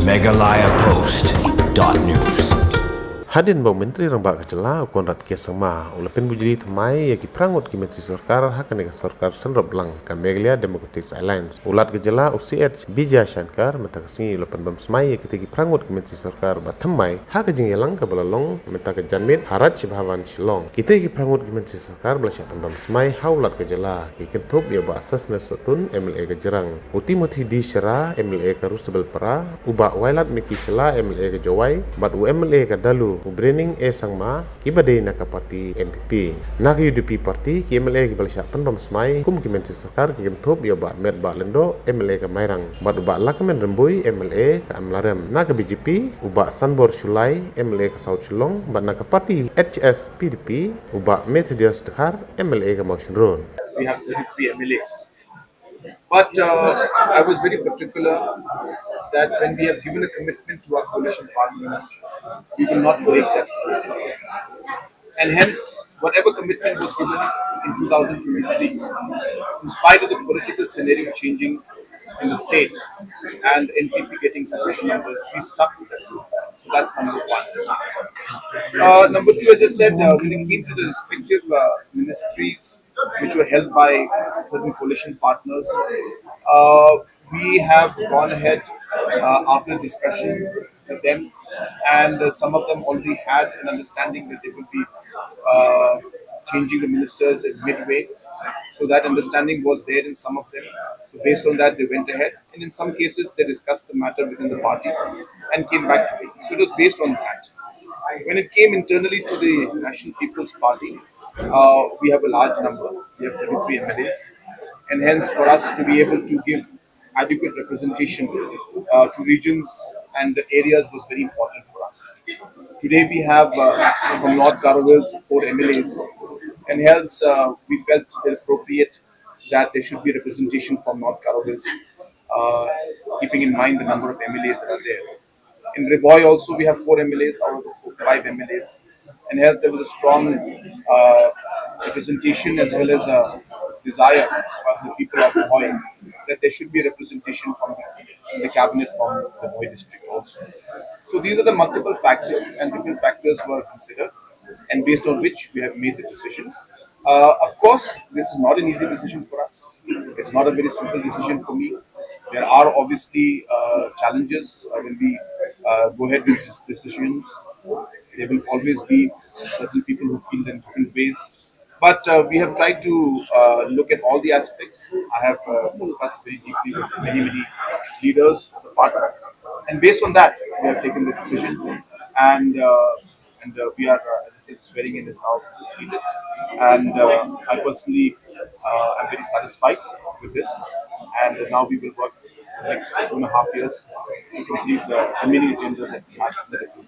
MeghalayaPost.news. Hadin bau Myntri Rambak ke Jylla ukon rat kes sama ulapin bujiri Thymmai yaki prangut ki Myntri Sorkar hakane ka Sorkar senrop lang ka Meghalaya Democratic Alliance ulat ke Jylla UCH bija Shankar mata kasi ulapan Pynbam Smai yaki tegi prangut ki Myntri Sorkar ba Thymmai haka jing yelang ka balalong mata ka janmit harat Bhavan shillong kita ki prangut ki Myntri Sorkar bala Pynbam Smai haulat ke Jylla ki kentup ya ba asas na sotun MLA ke Jerang utimoti di syara MLA ka Rusabel para uba wailat miki syala MLA ke Jawai bat MLA ka Dalu Branding sangma kibade naka parti MPP naka UDP parti ki MLA ki balsha Pynbam Smai kum ki Myntri Sorkar ki gemthop ya ba met ba lendo MLA ka Mairang bat uba lakamen rembui MLA ka Amlarem naka BJP uba Sanbor Shulai MLA ka South Shillong bat naka parti HS PDP uba Methodius Dekar MLA ka Motion Road. We have 33 MLAs. But I was very particular that when we have given a commitment to our coalition partners, we will not break that commitment. And hence, whatever commitment was given in 2023, in spite of the political scenario changing in the state and NPP getting sufficient numbers, we stuck with that. So that's number one. Number two, as I said, when it came to the respective ministries which were held by certain coalition partners, we have gone ahead after discussion with them, and some of them already had an understanding that they will be changing the ministers at midway. So that understanding was there in some of them. So based on that, they went ahead, and in some cases, they discussed the matter within the party and came back to me. So it was based on that. When it came internally to the National People's Party, we have a large number. We have 33 MLAs, and hence for us to be able to give adequate representation to regions and areas was very important for us. Today we have from North Karavils 4 MLAs, and hence we felt it appropriate that there should be representation from North Karavils, keeping in mind the number of MLAs that are there. In Riboy also we have 4 MLAs out of the 5 MLAs, and hence there was a strong representation as well as a desire of the people of Riboy that there should be representation from the cabinet from the Riboy district also. So these are the multiple factors, and different factors were considered, and based on which we have made the decision. Of course, this is not an easy decision for us. It's not a very simple decision for me. There are obviously challenges when we go ahead with this decision. There will always be certain people who feel in different ways. But we have tried to look at all the aspects. I have discussed very deeply with many leaders of the party. And based on that, we have taken the decision. And we are, as I said, swearing in is now completed. And I personally am very satisfied with this. And now we will work for the next 2.5 years to complete the remaining agendas that we have in the different.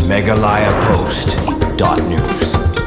MeghalayaPost.news.